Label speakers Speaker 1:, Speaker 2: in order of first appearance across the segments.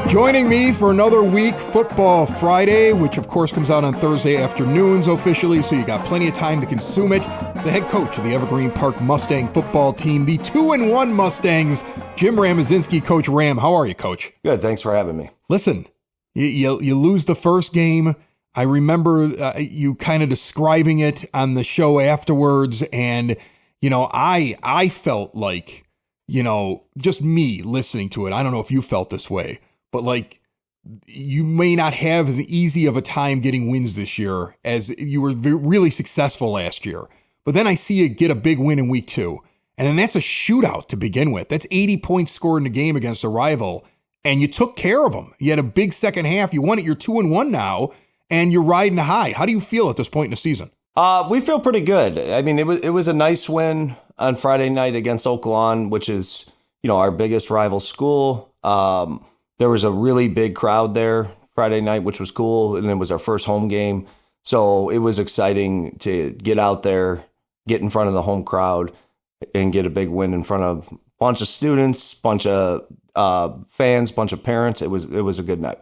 Speaker 1: Joining me for another week, Football Friday, which of course comes out on Thursday afternoons officially, so you got plenty of time to consume it. The head coach of the Evergreen Park Mustang football team, the 2-1 Mustangs, Jim Ramazinski. Coach Ram, how are you, Coach?
Speaker 2: Good, thanks for having me.
Speaker 1: Listen, you lose the first game. I remember you kind of describing it on the show afterwards, and I felt like, just me listening to it. I don't know if you felt this way. But like, you may not have as easy of a time getting wins this year as you were really successful last year. But then I see you get a big win in week 2. And then that's a shootout to begin with. That's 80 points scored in a game against a rival. And you took care of them. You had a big second half. You won it. You're 2-1 now. And you're riding high. How do you feel at this point in the season?
Speaker 2: We feel pretty good. I mean, it was a nice win on Friday night against Oak Lawn, which is, our biggest rival school. There was a really big crowd there Friday night, which was cool, and it was our first home game. So it was exciting to get out there, get in front of the home crowd, and get a big win in front of a bunch of students, bunch of fans, bunch of parents. It was a good night.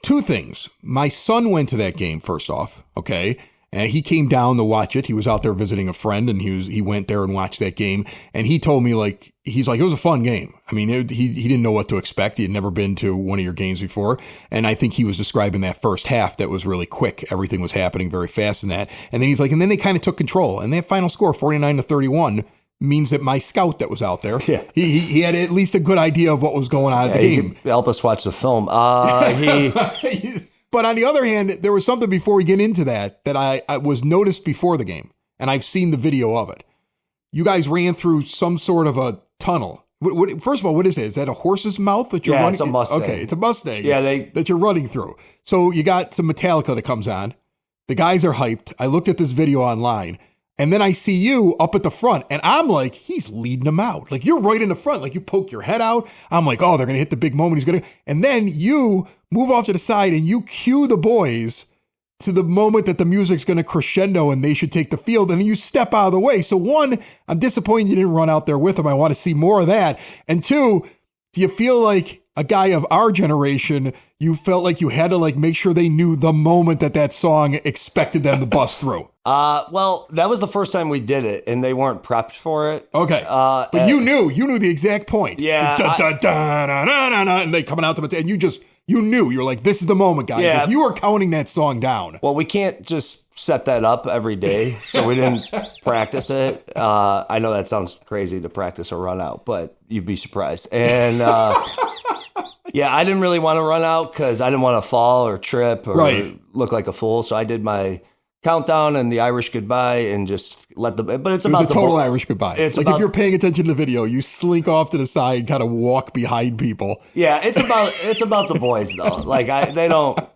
Speaker 1: Two things. My son went to that game, first off, okay? And he came down to watch it. He was out there visiting a friend, and he went there and watched that game. And he told me, it was a fun game. I mean, he didn't know what to expect. He had never been to one of your games before. And I think he was describing that first half that was really quick. Everything was happening very fast in that. And then he's like, and then they kind of took control. And that final score, 49-31, means that my scout that was out there, he had at least a good idea of what was going on at the game.
Speaker 2: He could help us watch the film.
Speaker 1: But on the other hand, there was something before we get into that I was noticed before the game, and I've seen the video of it. You guys ran through some sort of a tunnel. First of all, what is it? Is that a horse's mouth that you're running?
Speaker 2: It's a Mustang.
Speaker 1: Okay, it's a Mustang
Speaker 2: that
Speaker 1: you're running through. So you got some Metallica that comes on. The guys are hyped. I looked at this video online, and then I see you up at the front, and I'm like, he's leading them out. Like, you're right in the front. Like, you poke your head out. I'm like, oh, they're going to hit the big moment. And then you move off to the side, and you cue the boys to the moment that the music's going to crescendo and they should take the field, and you step out of the way. So one, I'm disappointed you didn't run out there with them. I want to see more of that. And two, do you feel like a guy of our generation, you felt like you had to make sure they knew the moment that song expected them to bust through?
Speaker 2: Well, that was the first time we did it, and they weren't prepped for it.
Speaker 1: Okay, but you knew the exact point.
Speaker 2: Yeah,
Speaker 1: and they coming out to it, and you knew. You're like, this is the moment, guys.
Speaker 2: Yeah.
Speaker 1: Like, you were counting that song down.
Speaker 2: Well, we can't just set that up every day, so we didn't practice it. I know that sounds crazy to practice a run out, but you'd be surprised. And I didn't really want to run out because I didn't want to fall or trip or look like a fool. So I did my countdown and the Irish goodbye and just let the. But it was
Speaker 1: a total Irish goodbye. It's if you're paying attention to the video, you slink off to the side and kind of walk behind people.
Speaker 2: Yeah, it's about the boys though. They don't,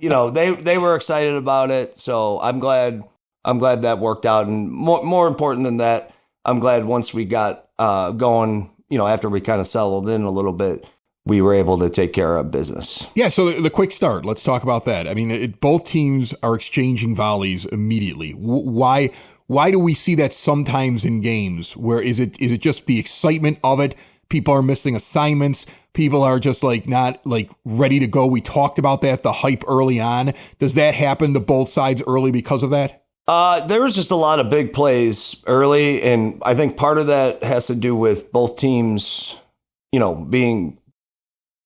Speaker 2: they were excited about it. So I'm glad that worked out. And more important than that, I'm glad once we got going, after we kind of settled in a little bit, we were able to take care of business.
Speaker 1: Yeah, so the quick start, let's talk about that. I mean, both teams are exchanging volleys immediately. Why do we see that sometimes in games? Where is it just the excitement of it? People are missing assignments. People are just not ready to go. We talked about that, the hype early on. Does that happen to both sides early because of that?
Speaker 2: There was just a lot of big plays early, and I think part of that has to do with both teams, being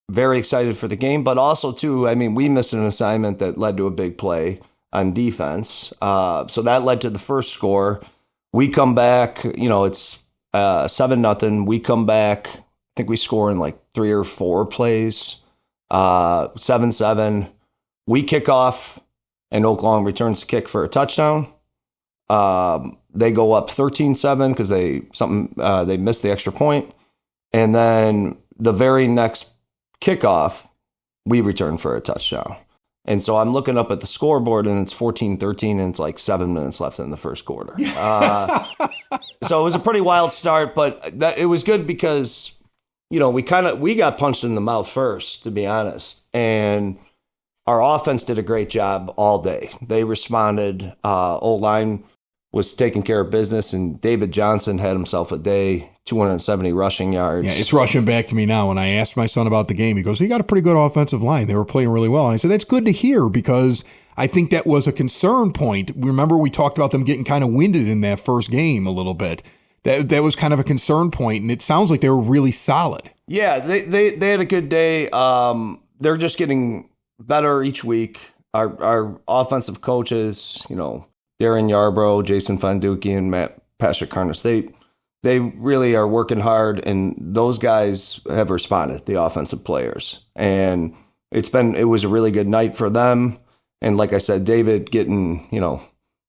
Speaker 2: very excited for the game, but also too, I mean, we missed an assignment that led to a big play on defense. So that led to the first score. We come back, it's 7-0. We come back. I think we score in 3 or 4 plays. 7-7. We kick off, and Oak Lawn returns the kick for a touchdown. They go up 13-7 because they missed the extra point, and then the very next kickoff, we return for a touchdown. And so I'm looking up at the scoreboard, and it's 14-13, and it's 7 minutes left in the first quarter. So it was a pretty wild start, but it was good because, we got punched in the mouth first, to be honest. And our offense did a great job all day. They responded. O-line was taking care of business, and David Johnson had himself a day, 270 rushing yards.
Speaker 1: Yeah, it's rushing back to me now. When I asked my son about the game, he goes, "He got a pretty good offensive line. They were playing really well." And I said, "That's good to hear, because I think that was a concern point." Remember, we talked about them getting kind of winded in that first game a little bit. That was kind of a concern point, and it sounds like they were really solid.
Speaker 2: Yeah, they had a good day. They're just getting better each week. Our offensive coaches, Darren Yarbrough, Jason Fonducci, and Matt Pasha-Karnas, they really are working hard, and those guys have responded, the offensive players. And it was a really good night for them. And like I said, David getting,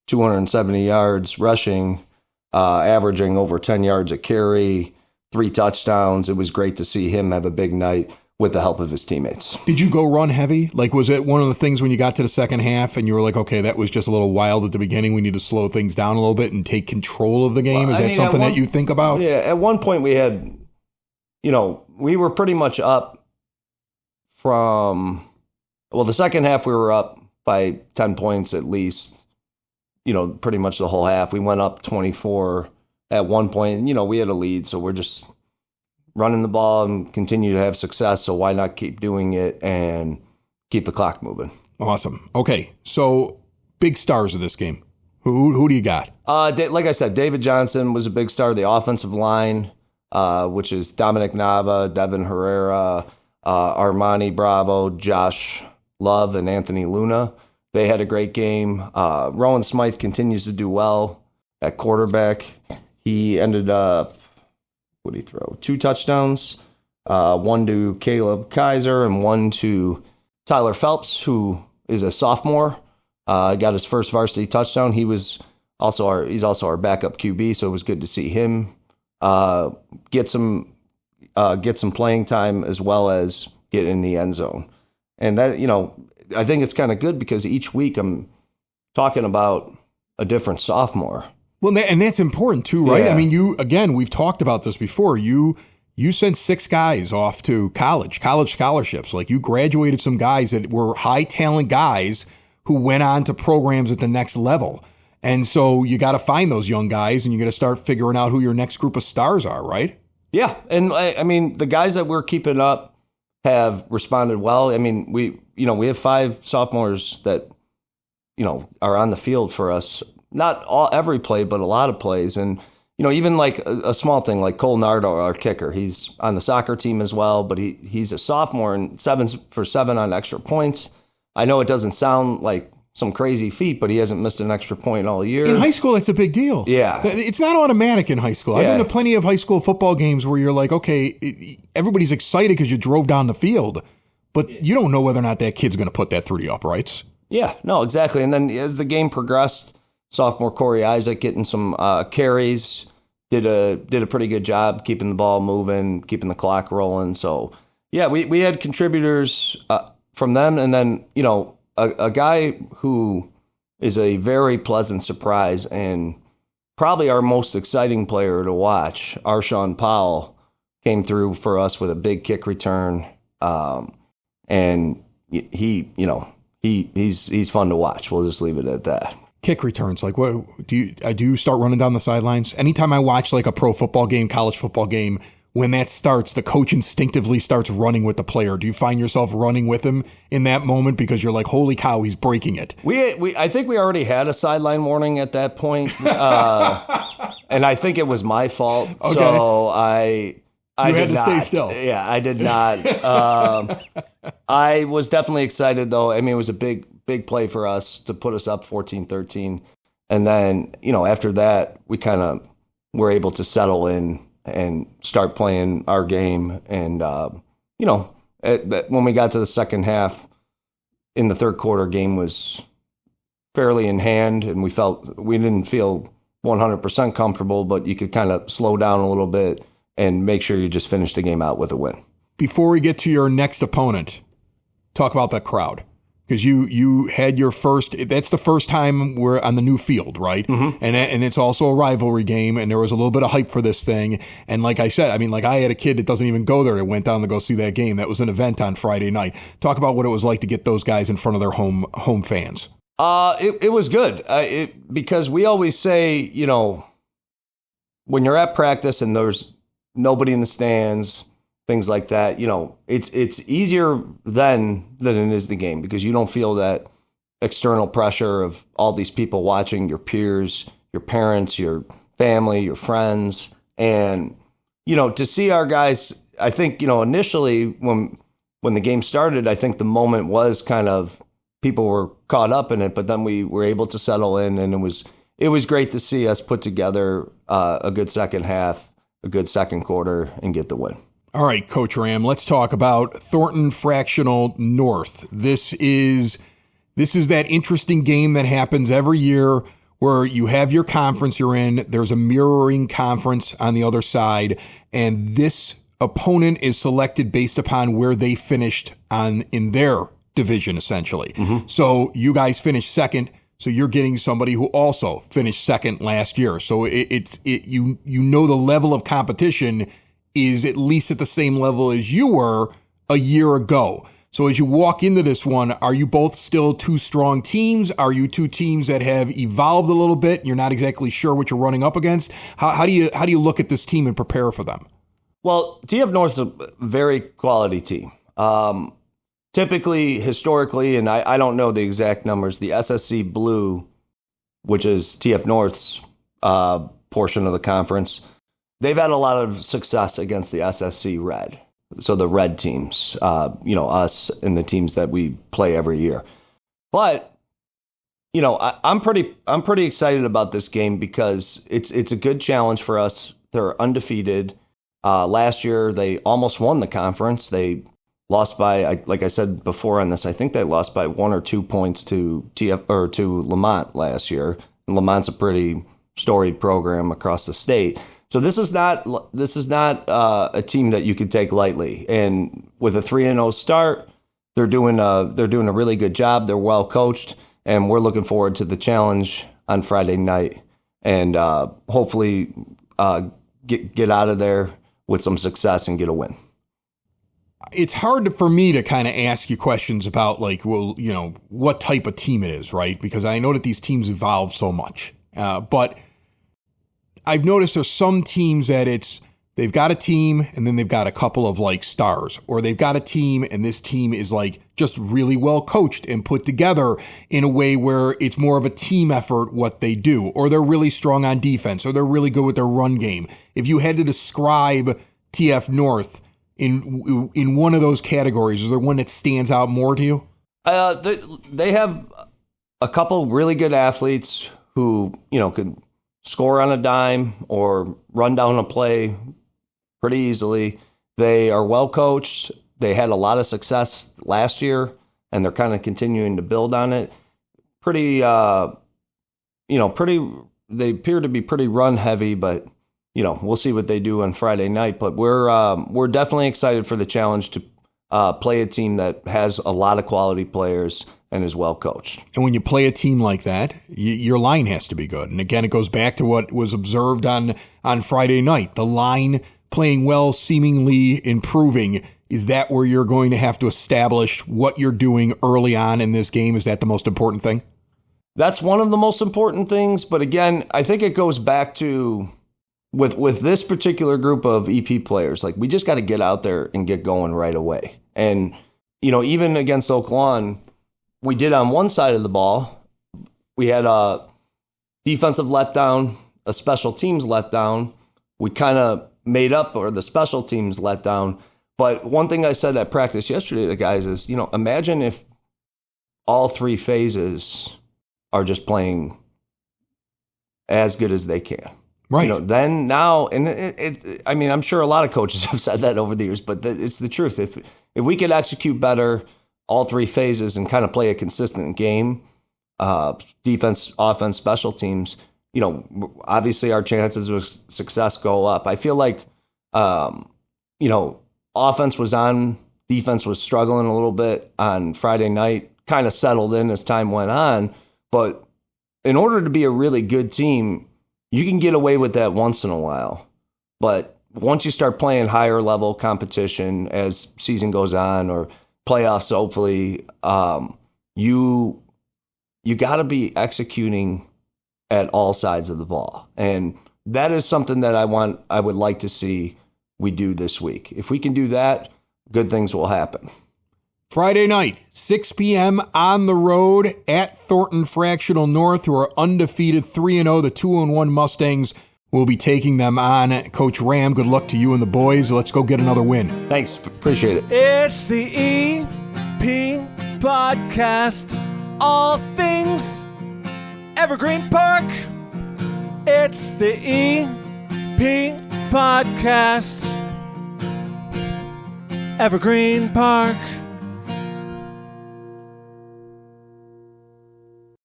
Speaker 2: 270 yards rushing, averaging over 10 yards a carry, 3 touchdowns. It was great to see him have a big night with the help of his teammates.
Speaker 1: Did you go run heavy? Like, was it one of the things when you got to the second half and you were like, okay, that was just a little wild at the beginning, we need to slow things down a little bit and take control of the game? Is that something that you think about?
Speaker 2: Yeah, at one point we had, we were pretty much up the second half we were up by 10 points at least, pretty much the whole half. We went up 24 at one point, and, we had a lead, so we're just running the ball and continue to have success. So why not keep doing it and keep the clock moving?
Speaker 1: Awesome. Okay, so big stars of this game. Who do you got?
Speaker 2: Like I said, David Johnson was a big star. The offensive line, which is Dominic Nava, Devin Herrera, Armani Bravo, Josh Love, and Anthony Luna. They had a great game. Rowan Smythe continues to do well at quarterback. He ended up, what did he throw? 2 touchdowns, one to Caleb Kaiser and one to Tyler Phelps, who is a sophomore. Got his first varsity touchdown. He's also our backup QB, so it was good to see him get some playing time as well as get in the end zone. And that, I think it's kind of good because each week I'm talking about a different sophomore.
Speaker 1: Well, and that's important too, right?
Speaker 2: Yeah.
Speaker 1: I mean, we've talked about this before. You sent 6 guys off to college scholarships. Like, you graduated some guys that were high talent guys who went on to programs at the next level. And so you got to find those young guys, and you got to start figuring out who your next group of stars are, right?
Speaker 2: Yeah. And I mean, the guys that we're keeping up have responded well. I mean, we have 5 sophomores that, are on the field for us. Not every play, but a lot of plays. And, even like a small thing like Cole Nardo, our kicker, he's on the soccer team as well, but he's a sophomore and 7 for 7 on extra points. I know it doesn't sound like some crazy feat, but he hasn't missed an extra point all year.
Speaker 1: In high school, that's a big deal.
Speaker 2: Yeah.
Speaker 1: It's not automatic in high school. I've been to plenty of high school football games where you're like, okay, everybody's excited because you drove down the field, but you don't know whether or not that kid's going to put that through the uprights.
Speaker 2: Yeah, no, exactly. And then as the game progressed, sophomore Corey Isaac getting some carries, did a pretty good job keeping the ball moving, keeping the clock rolling. So, yeah, we had contributors from them. And then, a guy who is a very pleasant surprise and probably our most exciting player to watch, Arshawn Powell, came through for us with a big kick return. And he's fun to watch. We'll just leave it at that.
Speaker 1: Kick returns, like, what do you start running down the sidelines? Anytime I watch like a pro football game, college football game, when that starts, the coach instinctively starts running with the player. Do you find yourself running with him in that moment because you're like, holy cow, he's breaking it?
Speaker 2: I think we already had a sideline warning at that point, and I think it was my fault. Okay. So I
Speaker 1: had to
Speaker 2: not
Speaker 1: stay still.
Speaker 2: Yeah, I did not. I was definitely excited though. I mean, it was a big play for us to put us up 14-13. And then, after that, we kind of were able to settle in and start playing our game. And, when we got to the second half in the third quarter, game was fairly in hand, and we didn't feel 100% comfortable, but you could kind of slow down a little bit and make sure you just finish the game out with a win. Before
Speaker 1: we get to your next opponent, talk about that crowd. Because you had your that's the first time we're on the new field, right? Mm-hmm. And it's also a rivalry game, and there was a little bit of hype for this thing. And like I said, I had a kid that doesn't even go there that went down to go see that game. That was an event on Friday night. Talk about what it was like to get those guys in front of their home fans.
Speaker 2: It was good. Because we always say, when you're at practice and there's nobody in the stands, things like that, it's easier then than it is the game, because you don't feel that external pressure of all these people watching, your peers, your parents, your family, your friends. And, to see our guys, I think, initially when the game started, I think the moment was kind of people were caught up in it, but then we were able to settle in, and it was great to see us put together a good second half, a good second quarter, and get the win.
Speaker 1: All right, Coach Ram, let's talk about Thornton Fractional North. This is that interesting game that happens every year where you have your conference you're in, there's a mirroring conference on the other side, and this opponent is selected based upon where they finished in their division, essentially. Mm-hmm. So you guys finished second, so you're getting somebody who also finished second last year. So you the level of competition is at least at the same level as you were a year ago. So as you walk into this one, are you both still two strong teams? Are you two teams that have evolved a little bit? You're not exactly sure what you're running up against. How do you look at this team and prepare for them?
Speaker 2: Well, TF North's a very quality team. Typically, historically, and I don't know the exact numbers, the SSC Blue, which is TF North's portion of the conference, they've had a lot of success against the SSC Red. So the red teams, us and the teams that we play every year. But, I'm pretty excited about this game because it's a good challenge for us. They're undefeated. Last year, they almost won the conference. They lost by, like I said before on this, I think they lost by 1 or 2 points to to Lamont last year. And Lamont's a pretty storied program across the state. So this is not a team that you could take lightly. And with a 3-0 start, they're doing a really good job. They're well coached, and we're looking forward to the challenge on Friday night, and hopefully get out of there with some success and get a win.
Speaker 1: It's hard for me to kind of ask you questions about what type of team it is, right? Because I know that these teams evolve so much, but I've noticed there's some teams that they've got a team and then they've got a couple of stars, or they've got a team and this team is just really well coached and put together in a way where it's more of a team effort what they do, or they're really strong on defense, or they're really good with their run game. If you had to describe TF North in one of those categories, is there one that stands out more to you?
Speaker 2: They have a couple really good athletes who could score on a dime or run down a play pretty easily. They are well coached. They had a lot of success last year, and they're kind of continuing to build on it. They appear to be pretty run heavy, but we'll see what they do on Friday night. But we're definitely excited for the challenge to play a team that has a lot of quality players and is well coached. And
Speaker 1: when you play a team like that, your line has to be good. And again, it goes back to what was observed on Friday night. The line playing well, seemingly improving. Is that where you're going to have to establish what you're doing early on in this game? Is that the most important thing?
Speaker 2: That's one of the most important things. But again, I think it goes back to with this particular group of EP players, we just got to get out there and get going right away. And, even against Oak Lawn, we did on one side of the ball. We had a defensive letdown, a special teams letdown. We kind of made up for the special teams letdown. But one thing I said at practice yesterday to the guys is, imagine if all three phases are just playing as good as they can.
Speaker 1: Right.
Speaker 2: Then now, and I'm sure a lot of coaches have said that over the years, but it's the truth. If we could execute better all three phases and kind of play a consistent game, defense, offense, special teams, obviously our chances of success go up. I feel like, offense was on, defense was struggling a little bit on Friday night, kind of settled in as time went on. But in order to be a really good team, you can get away with that once in a while. But once you start playing higher level competition as season goes on, or playoffs, hopefully, you you got to be executing at all sides of the ball. And that is something that I would like to see we do this week. If we can do that, good things will happen.
Speaker 1: Friday night, 6 p.m. on the road at Thornton Fractional North, who are undefeated 3-0. The 2-1 Mustangs will be taking them on. Coach Ram, good luck to you and the boys. Let's go get another win.
Speaker 2: Thanks. Appreciate it.
Speaker 3: It's the EP Podcast. All things Evergreen Park. It's the EP Podcast. Evergreen Park.